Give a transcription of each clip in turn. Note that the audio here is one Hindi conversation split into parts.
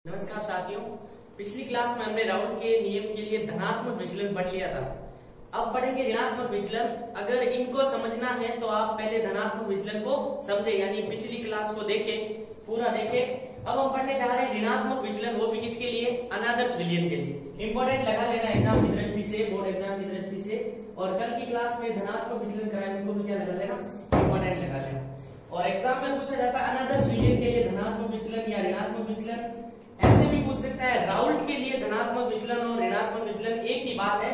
नमस्कार साथियों, पिछली क्लास में हमने राउल्ट के नियम के लिए धनात्मक विचलन पढ़ लिया था। अब पढ़ेंगे ऋणात्मक विचलन। अगर इनको समझना है तो आप पहले धनात्मक विचलन को समझे, यानी पिछली क्लास को देखें, पूरा देखें। अब हम पढ़ने जा रहे हैं ऋणात्मक विचलन, वो भी किसके लिए? अनादर्श विलयन के लिए। इंपॉर्टेंट लगा लेना एग्जाम की दृष्टि से, बोर्ड एग्जाम की दृष्टि से। और कल की क्लास में धनात्मक विचलन कराए, उनको भी क्या लगा लेना? इंपॉर्टेंट लगा लेना। और एग्जाम में पूछा जाता है अनादर्श विलयन के लिए धनात्मक विचलन या ऋणात्मक विचलन। ऐसे भी पूछ सकता है राउल्ट के लिए धनात्मक विचलन और ऋणात्मक विचलन एक ही बात है।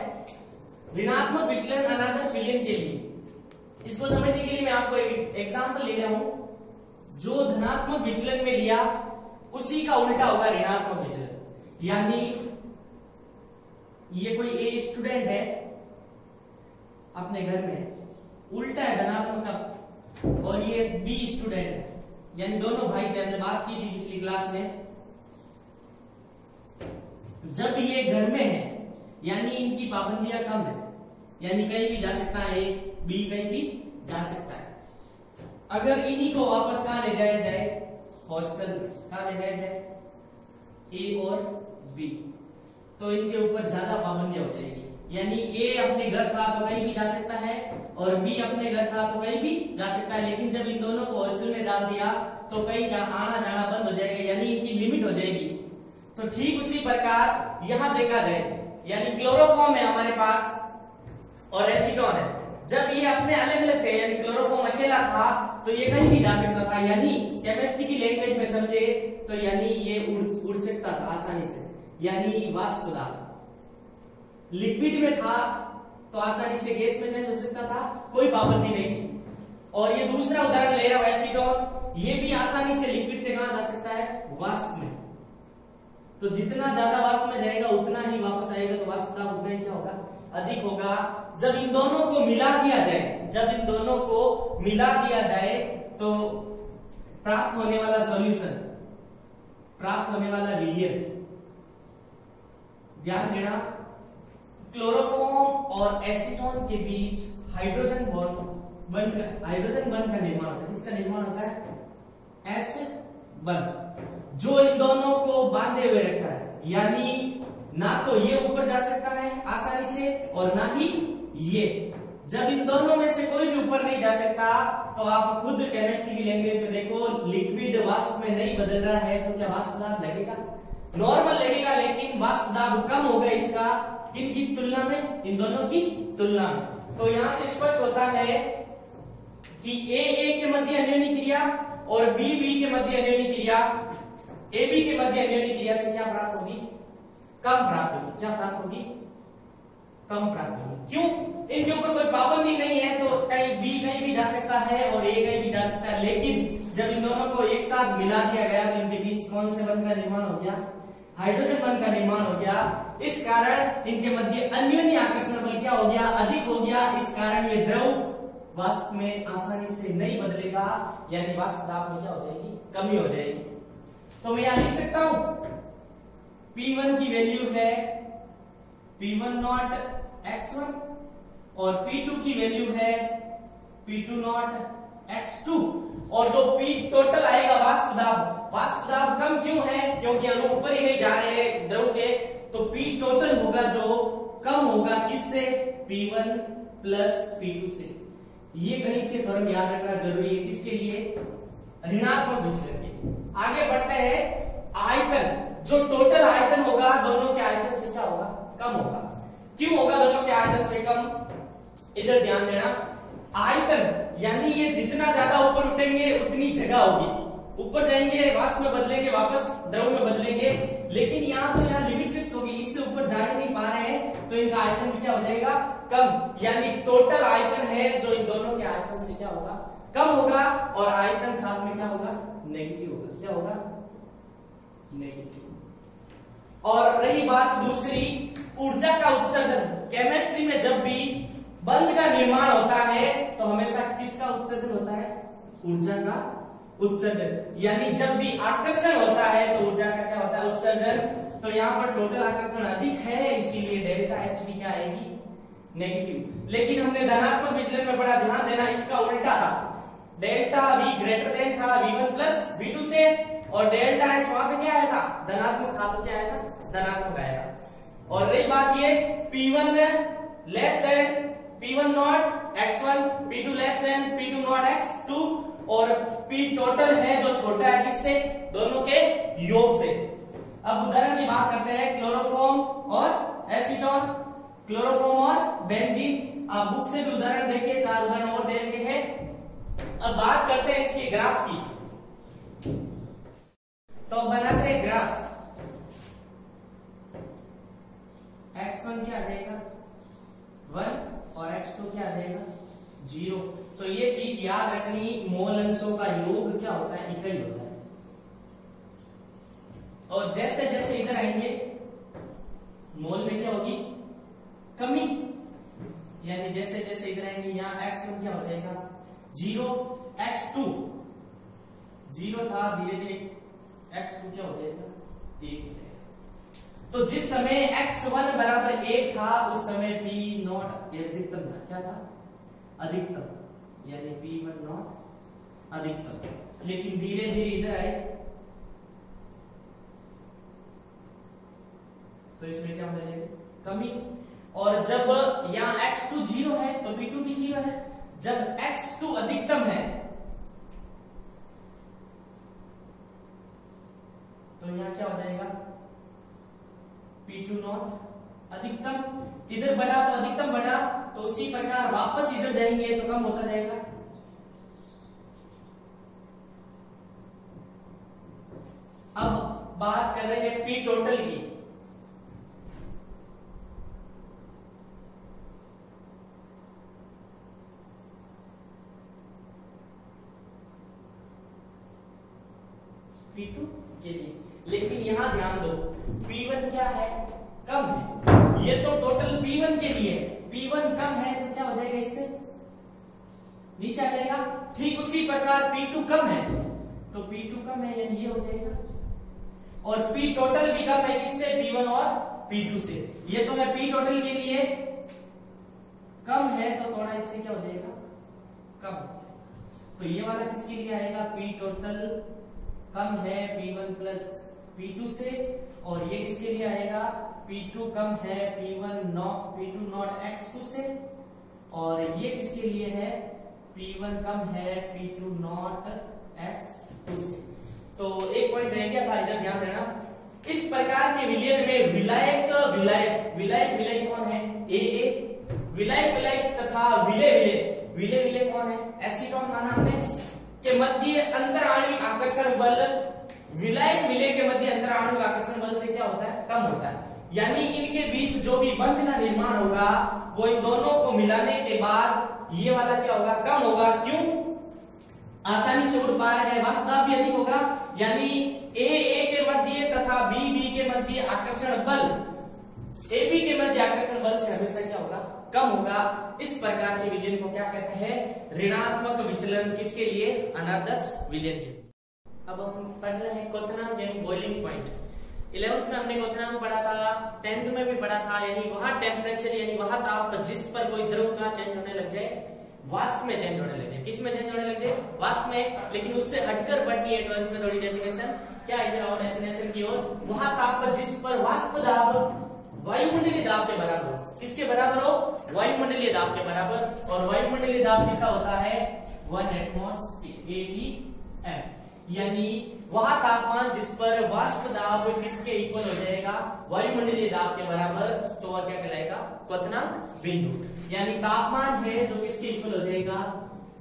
ऋणात्मक विचलन अनादर्श विलयन के लिए, इसको समझने के लिए मैं आपको एक एग्जांपल ले रहा हूं। जो धनात्मक विचलन में लिया उसी का उल्टा होगा ऋणात्मक विचलन। यानी ये कोई ए स्टूडेंट है अपने घर में, उल्टा है धनात्मक का, और ये बी स्टूडेंट है, यानी दोनों भाई थे। हमने बात की थी पिछली क्लास में। जब ये घर में है यानी इनकी पाबंदियां कम है, यानी कहीं भी जा सकता है, ए बी कहीं भी जा सकता है। अगर इन्हीं को वापस कहां ले जाया जाए? हॉस्टल में। कहां ले जाया जाए? ए और बी, तो इनके ऊपर ज्यादा पाबंदियां हो जाएगी। यानी ए अपने घर था तो कहीं भी जा सकता है और बी अपने घर था तो कहीं भी जा सकता है। लेकिन जब इन दोनों को हॉस्टल में डाल दिया तो कहीं आना जाना बंद हो जाएगा, यानी इनकी लिमिट हो जाएगी। तो ठीक उसी प्रकार यहां देखा जाए, यानी क्लोरोफॉर्म है हमारे पास और एसीटोन है। जब ये अपने अलग अलग थे, यानी क्लोरोफॉर्म अकेला था तो ये कहीं भी जा सकता था, यानी केमिस्ट्री की लैंग्वेज में समझे तो यानी ये उड़ सकता था आसानी से, यानी वाष्पदाब। लिक्विड में था तो आसानी से गैस में चेंज हो सकता था, कोई पाबंदी नहीं थी। और ये दूसरा उदाहरण ले रहा हूं एसीटोन, ये भी आसानी से लिक्विड से कहां जा सकता है? वाष्प में। तो जितना ज्यादा वाष्प में जाएगा उतना ही वापस आएगा, तो वाष्प दाब उतना ही क्या होगा? अधिक होगा। जब इन दोनों को मिला दिया जाए, जब इन दोनों को मिला दिया जाए तो प्राप्त होने वाला सॉल्यूशन, प्राप्त होने वाला विलयन, ध्यान देना, क्लोरोफॉर्म और एसीटोन के बीच हाइड्रोजन बॉन्ड का निर्माण होता है। किसका निर्माण होता है? H जो इन दोनों को बांधे हुए रखता है, यानी ना तो ये ऊपर जा सकता है आसानी से और ना ही ये। जब इन दोनों में से कोई भी ऊपर नहीं जा सकता तो आप खुद केमिस्ट्री की लैंग्वेज में देखो, लिक्विड वाष्प में नहीं बदल रहा है तो क्या वाष्प दाब लगेगा? नॉर्मल लगेगा, लेकिन वाष्प दाब कम होगा इसका। किनकी तुलना में? इन दोनों की तुलना में। तो यहां से स्पष्ट होता है कि ए के मध्य अन्योन्य क्रिया और बी के मध्य अन्योन्य क्रिया, ए बी के मध्य अन्योन्य क्रिया से क्या प्राप्त होगी? कम प्राप्त होगी। क्या प्राप्त होगी? कम प्राप्त होगी। क्यों? इनके ऊपर कोई पाबंदी नहीं है, तो कहीं बी कहीं भी जा सकता है और ए कहीं भी जा सकता है। लेकिन जब इन दोनों को एक साथ मिला दिया गया तो इनके बीच कौन से बंध का निर्माण हो गया? हाइड्रोजन बंध का निर्माण हो गया। इस कारण इनके मध्य अन्योन्य आकर्षण बल क्या हो गया? अधिक हो गया। इस कारण ये द्रव वाष्प में आसानी से नहीं बदलेगा, यानी वाष्प दाब में क्या हो जाएगी? कमी हो जाएगी। तो मैं यहां लिख सकता हूं P1 की वैल्यू है P1 नॉट x1 और P2 की वैल्यू है P2 नॉट x2। और जो P टोटल आएगा वाष्प दाब कम क्यों है? क्योंकि अणु ऊपर ही नहीं जा रहे हैं द्रव के, तो P टोटल होगा जो कम होगा किससे? P1 प्लस P2 से। ये गणितीय थ्योरम याद रखना जरूरी है। किसके लिए? ऋणात्मक विचलन के लिए। आगे बढ़ते हैं। आयतन, जो टोटल आयतन होगा दोनों के आयतन से क्या होगा? कम होगा। क्यों होगा दोनों के आयतन से कम? इधर ध्यान देना। आयतन यानी ये जितना ज्यादा ऊपर उठेंगे उतनी जगह होगी, ऊपर जाएंगे वाष्प में बदलेंगे, वापस द्रव में बदलेंगे। लेकिन यहाँ तो यहाँ लिमिट फिक्स होगी, इससे ऊपर जा ही नहीं पा रहे हैं, तो इनका आयतन भी क्या हो जाएगा? कम। यानी टोटल आयतन है जो इन दोनों के आयतन से क्या होगा? कम होगा। और आयतन साथ में क्या होगा? नेगेटिव होगा। क्या होगा? नेगेटिव। और रही बात दूसरी, ऊर्जा का उत्सर्जन। केमिस्ट्री में जब भी बंध का निर्माण होता है तो हमेशा किसका उत्सर्जन होता है? ऊर्जा का उत्सर्जन। यानी जब भी आकर्षण होता है तो ऊर्जा का क्या होता है? उत्सर्जन। तो यहाँ पर टोटल आकर्षण अधिक है, इसीलिए डेल्टा एच भी क्या आएगी? नेगेटिव। लेकिन हमने धनात्मक विचलन में बड़ा ध्यान देना, इसका उल्टा था। डेल्टा V ग्रेटर देन था V1 प्लस V2 से, और डेल्टा एच वहां पे क्या आएगा, धनात्मक था तो क्या आएगा, धनात्मक आएगा। और रही बात ये P1 less than P1 not x1, P2 less than P2 not x2 और P टोटल है जो छोटा है किससे, दोनों के योग से। अब उदाहरण की बात करते हैं क्लोरोफॉर्म और एसीटोन, क्लोरोफॉर्म और बेंजीन। आप बुक से भी उदाहरण देखे, 4 उदाहरण और दे रखे हैं। अब बात करते हैं इसके ग्राफ की। तो बनाते हैं ग्राफ। x1 क्या आ जाएगा 1 और x2 क्या आ जाएगा 0। तो ये चीज याद रखनी, मोल अंशों का योग क्या होता है, इकाई होता है। और जैसे जैसे इधर आएंगे मोल में क्या होगी, कमी, यानी जैसे जैसे इधर आएंगे यहां x1 क्या हो जाएगा 0, x2 0 था, धीरे धीरे x2 क्या हो जाएगा 1 हो जाएगा। तो जिस समय x1 बराबर 1 था उस समय P नॉट अधिकतम था, क्या था, अधिकतम, यानी P1 नॉट अधिकतम। लेकिन धीरे धीरे इधर आए तो इसमें क्या होने लगे, कमी। और जब यहां x2 0 है तो P2 भी 0 है। जब x2 अधिकतम है तो यहां क्या हो जाएगा P2 नॉट अधिकतम। इधर बढ़ा तो अधिकतम बढ़ा, तो उसी प्रकार वापस इधर जाएंगे तो कम होता जाएगा। अब बात कर रहे हैं P टोटल की। P2 के लिए, लेकिन यहां ध्यान दो P1 क्या है, कम है। ये तो टोटल P1 के लिए, P1 कम है तो क्या हो जाएगा, इससे नीचे आ जाएगा। ठीक उसी प्रकार P2 कम है तो P2 कम है यानी ये हो जाएगा। और P टोटल भी कम है किससे, P1 और P2 से। ये तो है P टोटल के लिए, कम है तो थोड़ा इससे क्या हो जाएगा, कम हो जाएगा। तो ये वाला किसके लिए आएगा, P टोटल कम है P1 प्लस P2 से। और ये किसके लिए आएगा, P2 कम है P2 नॉट x2 से। और ये किसके लिए है, P1 कम है P2 नॉट x2 से। तो एक पॉइंट रह गया था, इधर ध्यान देना। इस प्रकार के विलयन में विलायक विलायक विलायक विलय कौन है, AA। विलायक विलायक तथा विलय विलय विलय विलय कौन है, एसीटोन माना हमने। के मध्य अंतर आणविक आकर्षण बल, विलायक विलय के मध्य अंतर आणविक आकर्षण बल से क्या होता है, कम होता है। यानी इनके बीच जो भी बंध का निर्माण होगा वो इन दोनों को मिलाने के बाद ये वाला क्या होगा, कम होगा। क्यों, आसानी से उड़ पा रहे हैं, वाष्प दाब भी अधिक होगा। यानी A के मध्य तथा B के मध्य आकर्षण बल, AB के मध्य आकर्षण बल से हमेशा क्या होगा, कम होगा। इस प्रकार के विलयन को क्या कहते हैं, ऋणात्मक विचलन। किसके लिए, अनादर्श विलयन के। अब हम पढ़ रहे हैं क्वथनांक यानी बॉइलिंग पॉइंट। 11th में हमने क्वथनांक पढ़ा था, 10th में भी पढ़ा था। यानी वहां टेम्परेचर यानी वहां ताप जिस पर कोई द्रव का चेंज होने लग जाए, वाष्प में चेंज होने लग जाए। किस में चेंज होने लग जाए, वाष्प में। लेकिन उससे हटकर पढ़नी है 12th में थोड़ी डेफिनेशन। क्या इधर और डेफिनेशन की ओर, वहां ताप जिस पर वाष्प दाब वायुमंडलीय दाब के बराबर हो। किसके बराबर हो, वायुमंडलीय दाब के बराबर। और वायुमंडलीय दाब लिखा होता है 1 एटमॉस्फेयर ATM। यानी वहां तापमान जिस पर वाष्प दाब किसके इक्वल हो जाएगा, वायुमंडलीय दाब के बराबर, तो वह क्या कहलाएगा, क्वथनांक बिंदु। यानी तापमान है जो किसके इक्वल हो जाएगा,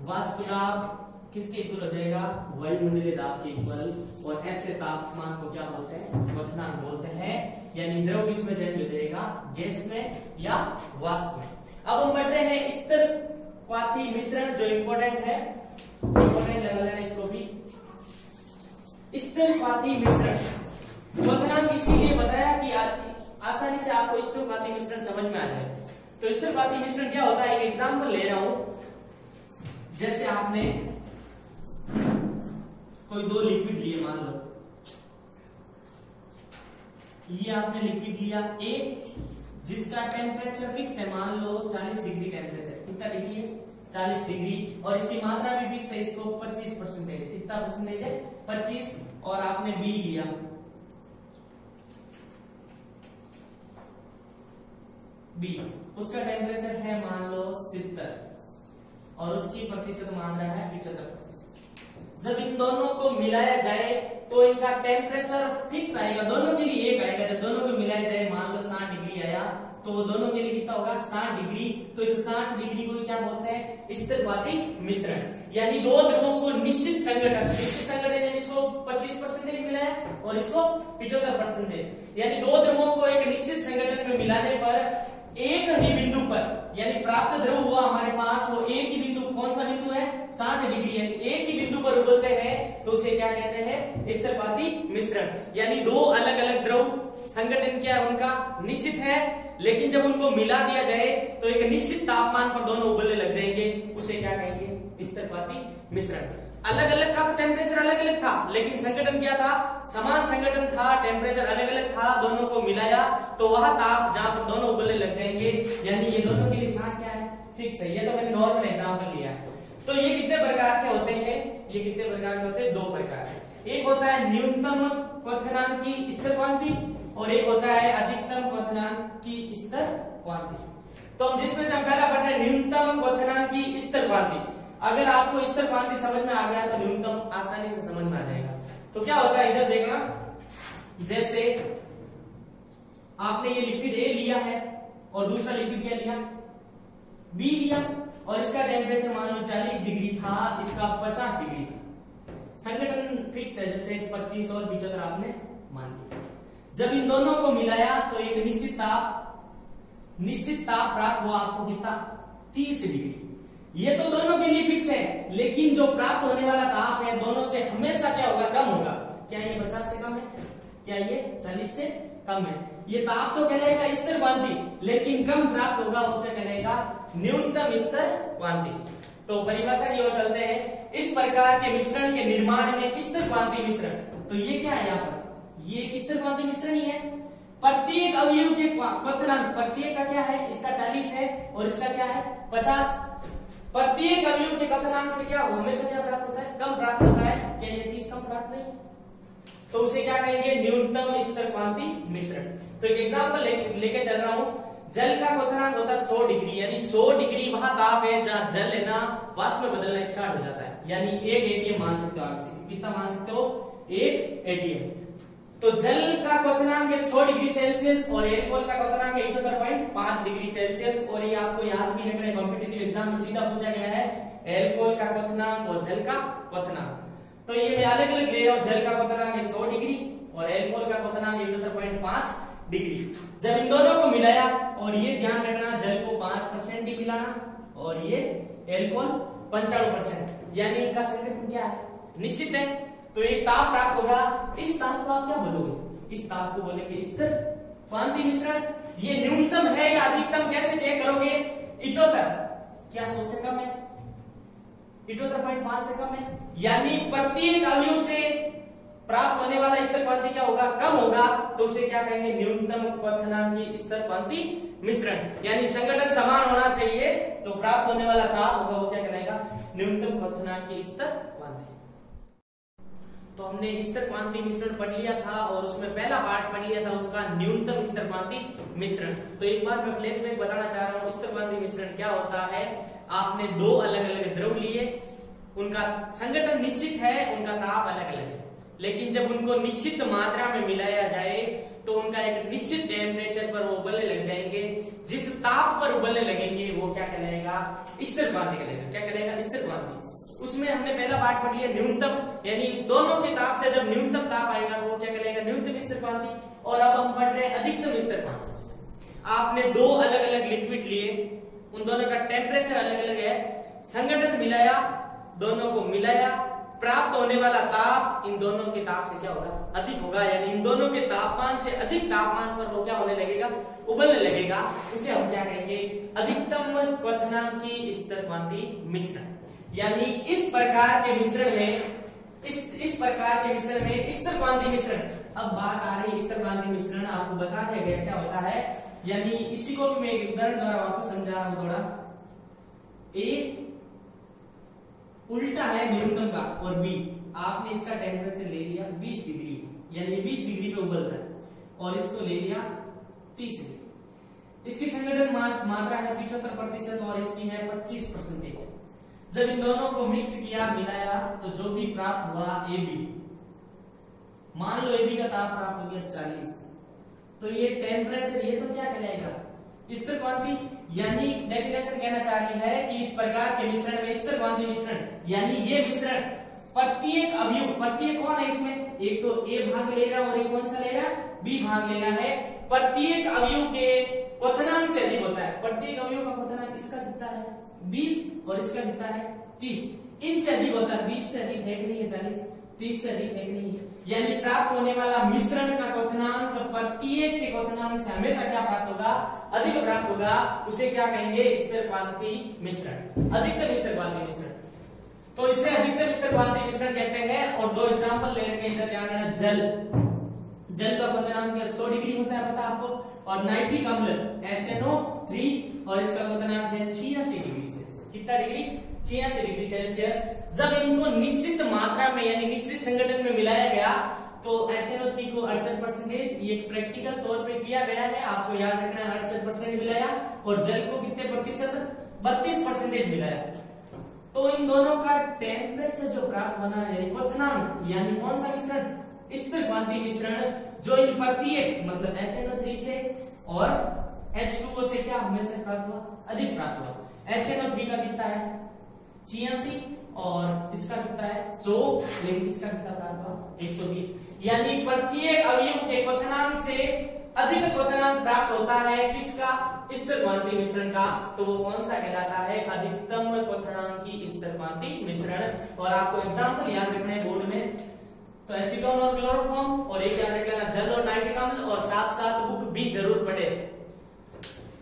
वाष्प दाब किसके इक्वल हो जाएगा, वायुमंडलीय दाब के इक्वल। और ऐसे तापमान को क्या बोलते हैं, क्वथनांक बोलते हैं। यानी द्रव किस में चेंज हो जाएगा, गैस में या वाष्प में। अब हम बढ़ रहे हैं स्थिर क्वाथी मिश्रण, जो इंपॉर्टेंट है, इंपॉर्टेंट लगा लेना इसको भी। स्थिर क्वाथी मिश्रण क्वथनांक इसीलिए बताया कि आसानी से आपको स्थिर क्वाथी मिश्रण समझ में आ जाए। तो स्थिर क्वाथी मिश्रण क्या होता है, एक एग्जांपल ले रहा हूं। जैसे आपने कोई 2 लिक्विड लिए, मान लो ये आपने लिक्विड लिया A, जिसका टेम्परेचर फिक्स है, मान लो 40 डिग्री टेम्परेचर। कितना लिखिए 40 डिग्री, और इसकी मात्रा भी फिक्स है, इसको 25% है। कितना परसेंटेज है? 25, और आपने बी लिया, बी उसका टेम्परेचर है मान लो 70 और उसकी प्रतिशत मात्रा है 75%। जब इन दोनों को मिलाया जाए तो इनका टेम्परेचर फिक्स आएगा, दोनों के लिए एक आएगा। जब दोनों को मिलाया जाए मान लो 60 डिग्री आया तो वो दोनों के लिए कितना होगा? 60 डिग्री। तो इस 60 डिग्री को क्या बोलते हैं? स्थिरवादी मिश्रण। यानी दो द्रवों को निश्चित संगठन ने इसको 25% मिला है और इसको 75%, यानी दो द्रवों को एक निश्चित संगठन में मिलाने पर एक ही बिंदु पर, यानी प्राप्त द्रव हुआ हमारे पास वो एक ही बिंदु, कौन सा बिंदु है? 60 डिग्री, यानी एक ही बिंदु पर उबलते हैं तो उसे क्या कहते हैं? स्थिरवादी मिश्रण। यानी दो अलग अलग द्रव संगठन क्या है उनका निश्चित है, लेकिन जब उनको मिला दिया जाए तो एक निश्चित तापमान पर दोनों उबलने लग जाएंगे, उसे क्या कहेंगे? स्थिरवादी मिश्रण। अलग अलग का तो टेम्परेचर अलग अलग था, लेकिन संगठन क्या था? समान संगठन था, टेम्परेचर अलग अलग था, दोनों को मिलाया तो वह ताप जहां पर दोनों उबलने लग जाएंगे, यानी ये दोनों के लिए 60 क्या है? फिक्स है। ये तो मैंने नॉर्मल एग्जांपल लिया है। तो ये कितने प्रकार के होते हैं? ये कितने प्रकार के होते हैं? दो प्रकार के। एक होता है न्यूनतम क्वथनांक की स्थिर क्वांति और एक होता है अधिकतम क्वथनांक की स्थिर क्वांति। तो जिसमें से हम पहला पढ़ रहे हैं न्यूनतम क्वथनांक की स्थिर क्वांति। अगर आपको स्थिर क्वांति समझ में आ गया तो न्यूनतम आसानी से समझ में आ जाएगा। तो क्या होता है इधर देखना, जैसे आपने ये लिक्विड ए लिया है और दूसरा लिक्विड क्या लिया? बी लिया, और इसका टेम्परेचर मान लो 40 डिग्री था, इसका 50 डिग्री था। संगठन फिक्स है, जैसे 25 और 75 आपने मान लिया। जब इन दोनों को मिलाया तो एक निश्चित ताप प्राप्त हुआ आपको कितना? 30 डिग्री। ये तो दोनों के लिए फिक्स है, लेकिन जो प्राप्त होने वाला ताप है दोनों से हमेशा क्या होगा? कम होगा। क्या ये 50 से कम है? क्या ये 40 से कम है? ये ताप तो कहलाएगा स्थिर क्वांति, लेकिन कम प्राप्त होगा, वो क्या कहलाएगा? न्यूनतम स्थिर क्वांति। तो परिभाषा की ओर चलते हैं। इस प्रकार के मिश्रण के निर्माण में स्थिर क्वांति मिश्रण, तो ये क्या है? यहाँ पर ये स्थिर क्वांति मिश्रण ही है। प्रत्येक अवयव के क्वथनांक, प्रत्येक का क्या है? इसका 40 है और इसका क्या है? 50। प्रत्येक अवयव के क्वथनांक से क्या हमेशा क्या प्राप्त होता है? कम प्राप्त होता है। क्या ये 30 कम प्राप्त नहीं है? तो उसे क्या कहेंगे? न्यूनतम स्थिर क्वांति मिश्रण। तो एक एग्जांपल लेके चल रहा हूं। जल का क्वथनांक होता है 100 डिग्री, यानी 100 डिग्री वह ताप है जहां जल है ना वाष्प में बदलना स्टार्ट हो जाता है, यानी 1 एटीएम मान सकते हो आप। कितना मान सकते हो? 1 एटीएम। तो जल का क्वथनांक है 100 डिग्री सेल्सियस और एल्कोहल का क्वथनांक है 1.5 डिग्री सेल्सियस। और ये आपको याद भी रखना है, कॉम्पिटिटिव एग्जाम में सीधा पूछा गया है एल्कोहल का क्वथनांक और जल का क्वथनांक। तो ये मैं अलग अलग ले रहा हूं। जल का क्वथनांक है 100 डिग्री और एल्कोहल का क्वथनांक है 1.5 डिग्री। जब इन दोनों को मिलाया, और ये ध्यान रखना जल को 5% ही मिलाना और ये एल्कोहल 95%, यानी इनका संगठन क्या है? निश्चित है। तो एक ताप प्राप्त होगा। इस ताप को आप क्या बोलोगे? इस ताप को बोलेंगे स्थिर क्वांति मिश्रण। ये न्यूनतम है या अधिकतम कैसे चेक करोगे? 78 क्या 100 से कम है? 78.5 से कम है, यानी प्रत्येक अवयव से प्राप्त होने वाला स्थिर क्वांति क्या होगा? कम होगा। तो उसे क्या कहेंगे? न्यूनतम क्वथनांक की स्थिर क्वांति मिश्रण। यानी संगठन समान होना चाहिए तो प्राप्त होने वाला ताप होगा वो क्या कहलाएगा? न्यूनतम क्वथनांक की स्थिर क्वांति। तो हमने स्थिर क्वांति मिश्रण पढ़ लिया था और उसमें पहला पार्ट पढ़ लिया था उसका न्यूनतम स्थिर क्वांति मिश्रण। तो एक बार मैं फ्लैशबैक बताना चाह रहा हूँ। स्थिर क्वांति मिश्रण क्या होता है? आपने दो अलग अलग द्रव लिए, उनका संगठन निश्चित है, उनका ताप अलग अलग है, लेकिन जब उनको निश्चित मात्रा में मिलाया जाए तो उनका एक निश्चित टेम्परेचर पर वो उबलने लग जाएंगे। जिस ताप पर उबलने लगेंगे वो क्या कहलाएगा? स्थिर क्वांति कहलाएगा। क्या कहलाएगा? स्थिर क्वांति। उसमें हमने पहला पार्ट पढ़ लिया न्यूनतम, यानी दोनों के ताप से जब न्यूनतम ताप आएगा तो वो क्या कहलाएगा? न्यूनतम स्थिर क्वांति। और अब हम पढ़ रहे हैं अधिकतम स्थिर क्वांति। आपने दो अलग अलग लिक्विड लिए, उन दोनों का टेम्परेचर अलग अलग है, संगठन मिलाया, दोनों को मिलाया, प्राप्त होने वाला ताप इन दोनों के ताप से क्या होगा? अधिक होगा, यानी इन दोनों के तापमान से अधिक तापमान पर वो क्या होने लगेगा? उबलने लगेगा। उसे हम क्या कहेंगे? अधिकतम क्वथनांक की स्थिर क्वांति मिश्रण। यानी इस प्रकार के मिश्रण में इस प्रकार के मिश्रण में स्थिर क्वांति मिश्रण। अब बात आ रही है स्थिर क्वांति मिश्रण, आपको बता दिया गया क्या होता है। यानी इसी को भी मैं एक उदाहरण द्वारा वापस समझा रहा हूं थोड़ा। A उल्टा है न्यूनतम का, और बी आपने इसका टेम्परेचर ले लिया 20 डिग्री, यानी 20 डिग्री पे उबल रहा है, और इसको ले लिया 30 डिग्री। इसकी संघटन मात्रा है 75% और इसकी है 25%। जब इन दोनों को मिक्स किया, मिलाया, तो जो भी प्राप्त हुआ AB, मान लो AB का ताप प्राप्त हो गया 40, तो ये टेम्परेचर, ये तो क्या कहलाएगा, स्थिर क्वांति, यानी डेफिनेशन कहना चाह रही है कि इस प्रकार के मिश्रण में स्थिर क्वांति मिश्रण, यानी ये मिश्रण प्रत्येक अवयव, प्रत्येक कौन है इसमें, एक तो A भाग ले रहा है और एक कौन सा ले रहा है, B भाग ले रहा है, प्रत्येक अवयव के क्वथनांक से अधिक होता है। प्रत्येक अवयव का क्वथनांक इसका कितना है 20 और इसका कितना है 30, इनसे अधिक होता है। 20 से अधिक है कि नहीं है 40, 30 से अधिक है कि नहीं है, यानी प्राप्त होने वाला मिश्रण का क्वथनांक प्रत्येक के क्वथनांक से हमेशा क्या प्राप्त होगा, अधिक प्राप्त होगा, उसे क्या कहेंगे, स्थिर क्वांति मिश्रण, अधिकतम स्थिर क्वांति मिश्रण। तो इसे अधिकतम स्थिर क्वांति मिश्रण कहते हैं। और दो एग्जांपल ले रखे हैं, इधर ध्यान देना, जल का क्वथनांक 100 डिग्री होता है, पता आपको, और नाइट्रिक अम्ल HNO3 और इसका क्वथनांक है 86 डिग्री सेल्सियस। कितना डिग्री, 86 डिग्री सेल्सियस। जब इनको निश्चित मात्रा में यानी निश्चित संगठन में मिलाया गया तो HNO3 को 68%, ये प्रैक्टिकल तौर पे किया गया है, आपको याद रखना है, 68% मिलाया, और जल को कितने प्रतिशत, 32% मिलाया। तो इन दोनों का टेम्परेचर जो प्राप्त होना है, यानी क्वथनांक, यानी कौन सा मिश्रण, स्थिर क्वांति मिश्रण, जो इन प्रत्येक मतलब HNO3 से और H2O से क्या हमेशा प्राप्त हुआ, अधिक प्राप्त हुआ। HNO3 का कितना है 86 और इसका कितना है 100, लेकिन इसका कितना प्राप्त हुआ 120, यानी प्रत्येक अवयव के क्वथनांक से अधिक क्वथनांक प्राप्त होता है किसका, स्थिर क्वांति मिश्रण का। तो वो कौन सा कहलाता है, अधिकतम क्वथनांकी स्थिर क्वांति मिश्रण। और आपको एग्जांपल याद रखना है बोर्ड में, तो एसीटोन और क्लोरोफॉर्म, और एक याद रखना जल और नाइट्रिक अम्ल, और साथ साथ बुक भी जरूर पढ़े।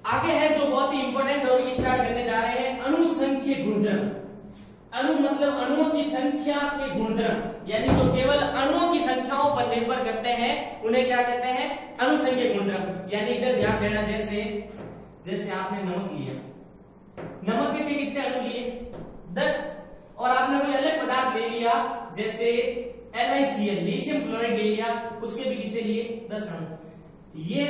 आगे है जो बहुत ही इंपॉर्टेंट टॉपिक स्टार्ट करने जा रहे हैं, अणुसंख्यक गुणधर्म। अणु मतलब अणुओं की संख्या के गुणधर्म, यानी जो केवल अणुओं की संख्याओं पर निर्भर करते हैं उन्हें क्या कहते हैं, अणुसंख्यक गुणधर्म। यानी इधर ध्यान देना, जैसे आपने नमक लिया, नमक के कितने अणु लिए 10, और आपने कोई अलग पदार्थ ले लिया जैसे LiCl लिथियम क्लोराइड ले लिया, उसके भी कितने लिए 10 अणु। ये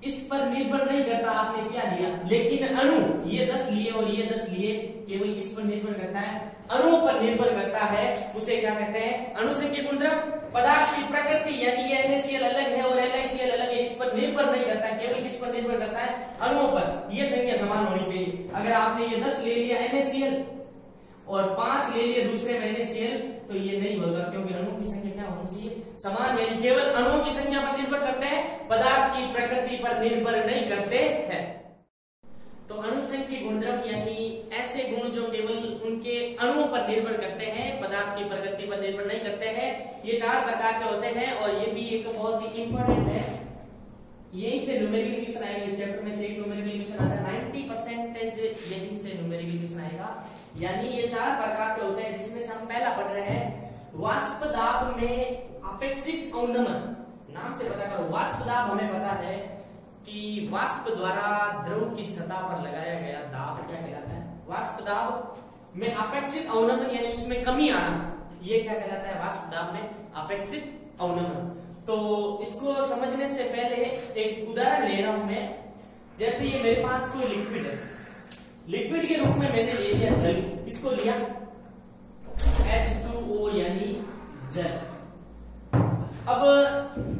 इस पर निर्भर नहीं करता आपने क्या लिया, लेकिन अणु ये 10 लिए और ये 10 लिए, केवल इस पर निर्भर करता है, अणुओं पर निर्भर करता है, उसे क्या कहते हैं, अणुसंख्यक गुणधर्म। पदार्थ की प्रकृति यानी ये NaCl अलग है और LiCl अलग है, इस पर निर्भर नहीं करता है, केवल किस पर निर्भर करता है, अणुओं पर। ये संख्या समान होनी चाहिए। अगर आपने ये 10 ले लिया NaCl और 5 ले लिए दूसरे में NaCl, तो ये नहीं होगा, क्योंकि अणुओं की संख्या क्या होनी चाहिए, समान, यानी केवल अणुओं की संख्या पर निर्भर करते हैं, पदार्थ की प्रकृति पर निर्भर नहीं करते हैं। तो अणुसंख्यक गुणधर्म यानी ऐसे गुण जो केवल उनके अणुओं पर निर्भर करते हैं, पदार्थ की प्रकृति पर निर्भर नहीं करते हैं। ये 4 प्रकार के होते हैं, और ये भी एक बहुत ही इंपॉर्टेंट है, यहीं से न्यूमेरिकल क्वेश्चन आएगा। इस चैप्टर में से एक न्यूमेरिकल क्वेश्चन आता है, 90% यहीं से न्यूमेरिकल क्वेश्चन आएगा। यानी ये 4 प्रकार के होते हैं, जिसमें से हम पहला पढ़ रहे हैं वाष्प दाब में अपेक्षित अवनमन। नाम से पता करो, वाष्प दाब हमें पता है कि वाष्प द्वारा द्रव की सतह पर लगाया गया दाब क्या कहलाता है, वाष्प दाब में अपेक्षित अवनमन, यानी उसमें कमी आना, ये क्या कहलाता है, वाष्प दाब में अपेक्षित अवनमन। तो इसको समझने से पहले एक उदाहरण ले रहा हूं मैं। जैसे ये मेरे पास कोई लिक्विड है, लिक्विड के रूप में मैंने ले लिया जल, किसको लिया H2O यानी जल। अब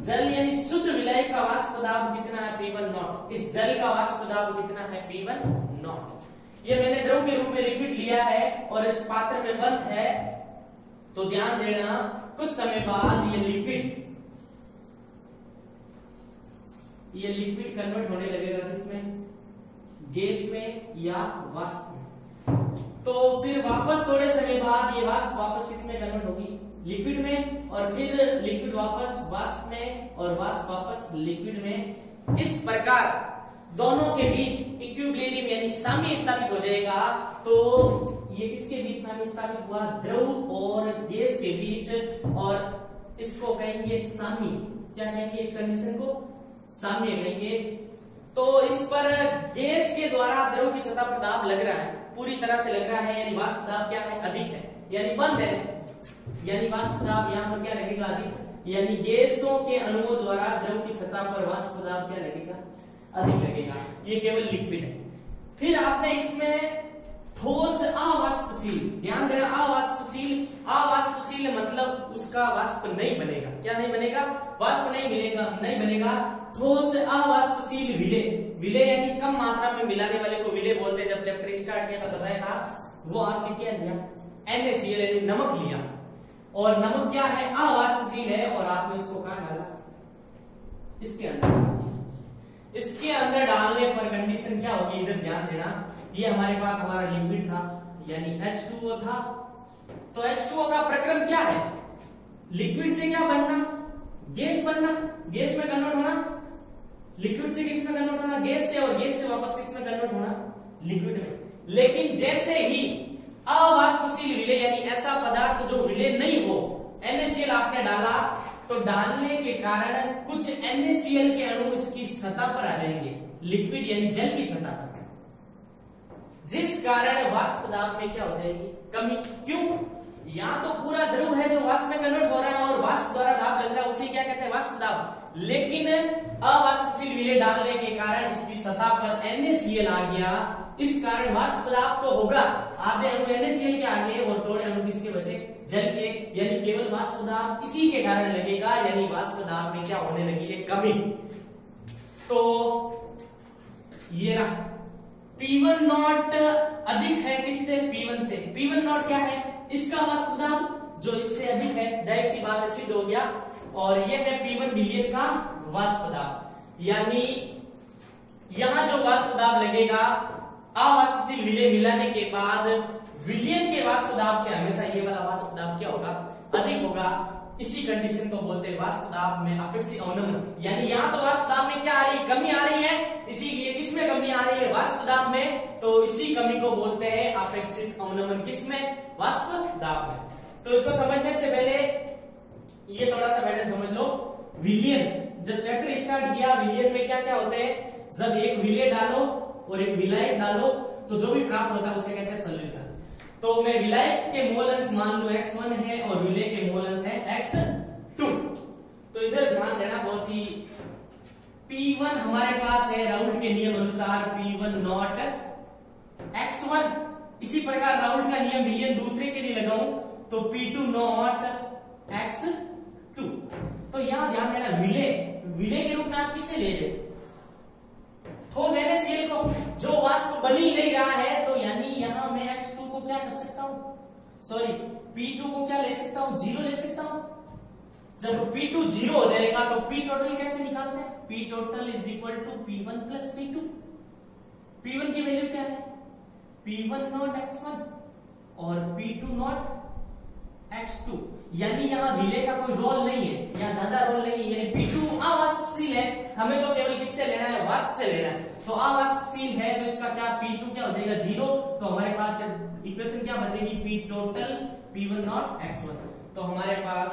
जल यानी शुद्ध विलायक का वाष्प दाब कितना है P1 नॉट, इस जल का वाष्प दाब कितना है P1 नॉट। ये मैंने द्रव के रूप में लिक्विड लिया है और इस पात्र में बंद है, तो ध्यान देना कुछ समय बाद ये लिक्विड कन्वर्ट होने लगेगा, किसमें, गैस में या वाष्प में। तो फिर वापस थोड़े समय बाद ये वाष्प वापस किसमें कन्वर्ट होगी, लिक्विड में, और फिर लिक्विड वापस वाष्प में और वाष्प वापस लिक्विड में। इस प्रकार दोनों के बीच इक्विलिब्रियम यानी साम्य स्थापित हो जाएगा। तो ये किसके बीच साम्य स्थापित हुआ, द्रव और गैस के बीच, और इसको कहेंगे साम्य। क्या कहेंगे इस कंडीशन को, साम्य कहेंगे। तो इस पर गैस के द्वारा द्रव की सतह पर दाब लग रहा है, पूरी तरह से लग रहा है, यानी वाष्प दाब क्या है, अधिक है, यानी बंद है, यानी वाष्प दाब यहाँ पर क्या लगेगा, अधिक, यानी गैसों के अणुओं द्वारा द्रव की सतह पर वाष्प दाब क्या लगेगा, अधिक लगेगा। ये केवल लिक्विड है। फिर आपने इसमें ठोस अवाष्पशील, ध्यान देना, अवाष्पशील, अवाष्पशील मतलब उसका वाष्प नहीं बनेगा, क्या नहीं बनेगा, वाष्प नहीं बनेगा। ठोस अवाष्पशील विलेय, विलेय यानी कम मात्रा में मिलाने वाले को विलेय बोलते हैं। जब चैप्टर स्टार्ट किया था बताया था, वो आपने क्या लिया, NaCl यानी नमक लिया, और नमक क्या है, अवाष्पशील है, और आपने उसको कहां डाला, इसके अंदर। इसके अंदर डालने पर कंडीशन क्या होगी, इधर ध्यान देना, ये हमारे पास हमारा लिक्विड था, यानी H2O था, तो H2O का प्रक्रम क्या है, लिक्विड से क्या बनना, गैस बनना, गैस में कन्वर्ट होना, लिक्विड से किस में कन्वर्ट होना, गैस से, और गैस से वापस किस में कन्वर्ट होना, लिक्विड में। लेकिन जैसे ही अवाष्पशील विलेय यानी ऐसा पदार्थ जो विलेय नहीं हो, NaCl आपने डाला, तो डालने के कारण कुछ NaCl के अणु इसकी सतह पर आ जाएंगे, लिक्विड यानी जल की सतह पर, जिस कारण वाष्प दाब में क्या हो जाएगी, कमी। क्यों, या तो पूरा द्रव है जो वाष्प में कन्वर्ट हो रहा है और वाष्प द्वारा दाब लग रहा है, उसे क्या कहते हैं, वाष्प दाब। लेकिन अवाष्पशील विलेय डालने के कारण इसकी सतह पर NaCl आ गया, इस कारण वाष्प दाब तो होगा, आधे अणु NaCl के आगे और थोड़े अणु किसके बचे, जल के, यानी केवल वाष्प दाब इसी के कारण लगेगा, यानी वाष्प दाब में क्या होने लगी है, कमी। तो ये रहा P1 नॉट अधिक है किससे, P1 से। P1 नॉट क्या है, इसका वाष्प दाब जो इससे अधिक है, जाहिर सी बात है, सिद्ध हो गया। और यह है P1 विलयन का वाष्प दाब, यानी यहां जो वाष्प दाब लगेगा, अवाष्पशील विलेय मिलाने के बाद विलयन के वाष्प दाब से हमेशा ये वाला वाष्प दाब क्या होगा, अधिक होगा। इसी कंडीशन को बोलते हैं वाष्प दाब में अपेक्षित अवनमन, यानी यहाँ तो वाष्प दाब में क्या आ रही है, कमी आ रही है, इसीलिए किसमें कमी आ रही है, वाष्प दाब में, तो इसी कमी को बोलते हैं अपेक्षित अवनमन, किसमें, वाष्प दाब में। तो इसको समझने से पहले ये थोड़ा सा पैटर्न समझ लो। विलयन, जब चैप्टर स्टार्ट किया, विलयन में क्या क्या होते हैं, जब एक विलेय डालो और एक विलायक डालो तो जो भी प्राप्त होता है उसे कहते हैं सॉल्यूशन। तो मैं विलायक के मोल अंश मान लो x1 है और विलेय के मोल अंश है x2। तो इधर ध्यान देना बहुत ही, P1 हमारे पास है राउल्ट के नियम अनुसार P1 नॉट x1, इसी प्रकार राउल्ट का नियम विलयन दूसरे के लिए लगाऊं तो P2 नॉट x2। तो यहां ध्यान देना, विलेय के रूप में आप किससे ले रहे हो, ठोस NaCl को, जो वाष्प बन ही नहीं रहा है, तो यानी यहां मैं X2 को क्या कर सकता हूं, सॉरी P2 को क्या ले सकता हूं, 0 ले सकता हूं। जब P2 0 हो जाएगा तो P टोटल कैसे निकालते हैं, P total is equal to P1 plus P2। P1 की वैल्यू क्या है, P1 नॉट x1 और P2 नॉट x2, यानी यहाँ विलेय का कोई रोल नहीं है, यहाँ ज्यादा रोल नहीं है, यानी P2 अवाष्पशील है, हमें तो केवल किससे लेना है, वाष्प से लेना है। तो अवाष्पशील है तो इसका क्या, P2 क्या हो जाएगा, 0। तो हमारे पास इक्वेशन क्या बचेगी, P total P1 not x1। तो हमारे पास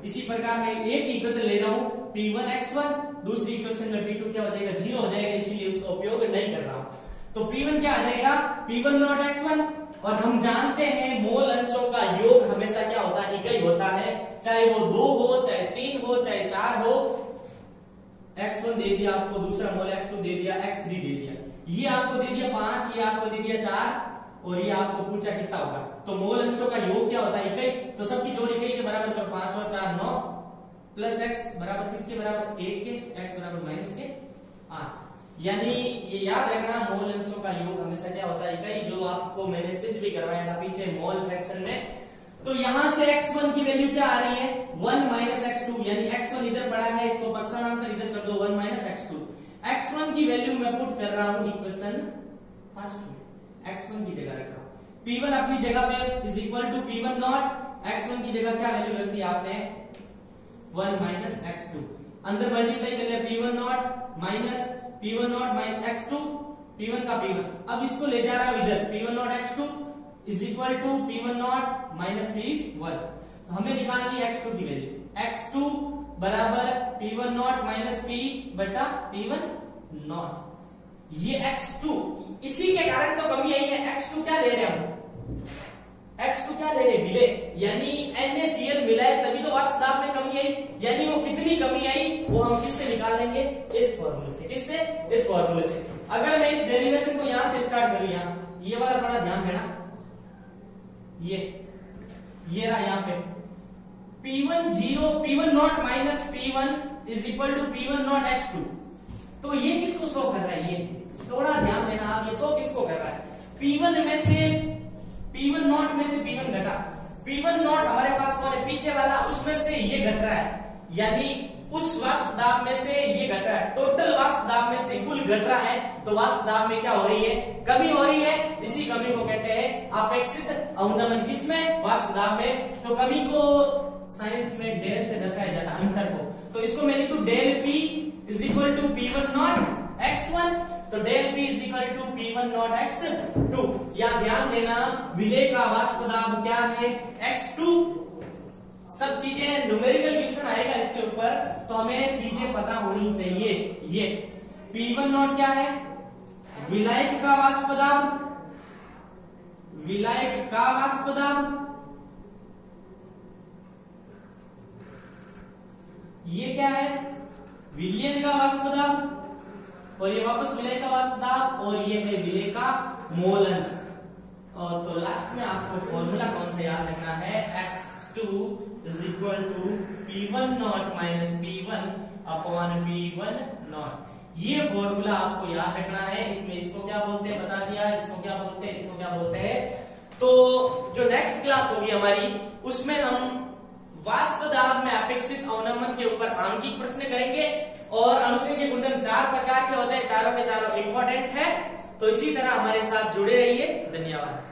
इसी प्रकार मैं एक इक्वेशन ले रहा हूं P1 x1, दूसरी इक्वेशन में P2 क्या हो जाएगा, 0 हो जाएगा, इसीलिए उसका उपयोग नहीं कर रहा हूं। तो P1 क्या आ जाएगा, P1 नॉट x1, और हम जानते हैं मोल अंशों का योग हमेशा क्या होता है, इकाई होता है, चाहे वो 2 हो, चाहे 3 हो, चाहे 4 हो। x1 दे दिया आपको, दूसरा मोल x2 दे दिया, x3 दे दिया, ये आपको दे दिया 5, ये आपको दे दिया 4, और ये आपको पूछा कितना होगा। तो मोल अंशों का योग क्या होता है, इकाई। तो सबकी जोड़ इकाई के बराबर करो, 5 और 4 9, प्लस x बराबर किसके बराबर, 1 के, x बराबर माइनस के 8। यानी ये याद रखना, मोल अंशों का योग हमेशा क्या होता है, इकाई, जो आपको मैंने सिद्ध भी करवाया था पीछे मोल फ्रैक्शन में। तो यहां से x1 की वैल्यू क्या आ रही है, 1 माइनस x2, यानी x1 इधर पड़ा है, इसको पक्षांतर इधर कर दो, 1 माइनस x2। x1 की वैल्यू मैं पुट कर रहा हूं इक्वेशन फर्स्ट में, x1 की जगह रख रहा हूं, P1 अपनी जगह पे is equal to P1 not, x1 की जगह क्या वैल्यू रख दी आपने, 1 माइनस x2, अंदर मल्टीप्लाई कर लिया, P1 not minus P1 not minus x2, P1 का P1, अब इसको ले जा रहा हूं इधर, P1 not x2 is equal to P1 not minus P1। तो हमने निकाल ली x2 की वैल्यू, x2 बराबर P1 नॉट माइनस P बटा P1 नॉट। ये x2, इसी के कारण तो कमी आई है। x2 क्या ले रहे हैं हम, x2 क्या ले रहे हैं, डिले, यानी NaCl मिला है तभी तो वाष्प दाब में कमी आई। यानी वो कितनी कमी आई वो हम किससे निकाल लेंगे, इस फॉर्मूले से। किससे, इस फॉर्मूले से। अगर मैं इस डेरिवेशन को यहां से स्टार्ट करूं, यहां ये वाला थोड़ा ध्यान देना, ये रहा यहां पे P1 not minus P1 is equal to P1 not x2। तो ये किसको शो कर रहा है, ये थोड़ा ध्यान देना आप, ये शो किसको कर रहा है, P1 में से P1 नॉट में से P1 घटा, P1 नॉट हमारे पास कौन है, पीछे वाला, उसमें से ये घट रहा है, यानी उस वाष्प दाब में से ये घट रहा है, टोटल वाष्प दाब में से कुल घट रहा है, तो वाष्प दाब में क्या हो रही है, कमी हो रही है। इसी कमी को कहते हैं अपेक्षित अवनमन, किसमें, वाष्प दाब में। तो कमी को साइंस में डेल से दर्शाया जाता है, अंतर को। तो इसको मैं लिखूं del P is equal to P1 not x1, तो del P is equal to P1 not x2। या ध्यान देना विलेय का वाष्प दाब क्या है, x2। सब चीजें न्यूमेरिकल क्वेश्चन आएगा इसके ऊपर, तो हमें चीजें पता होनी चाहिए। ये P1 नॉट क्या है, विलायक का वाष्प दाब, विलायक का वाष्प दाब, ये क्या है, विलयन का वाष्प दाब, और ये वापस विलय का वाष्प दाब, और ये है विलय का मोल अंश। और तो लास्ट में आपको फॉर्मूला कौन सा याद रखना है, x2 is equal to P1 not minus P1 upon P1 not. ये फॉर्मूला आपको याद रखना है। इसमें इसको क्या बोलते हैं बता दिया, इसको क्या बोलते हैं, इसको क्या बोलते हैं। तो जो नेक्स्ट क्लास होगी हमारी, उसमें हम वाष्प दाब में अपेक्षित अवनमन के ऊपर आंकिक प्रश्न करेंगे, और अनुषंगी गुणधर्म 4 प्रकार के होते हैं, चारों के चारों इंपॉर्टेंट है। तो इसी तरह हमारे साथ जुड़े रहिए। धन्यवाद।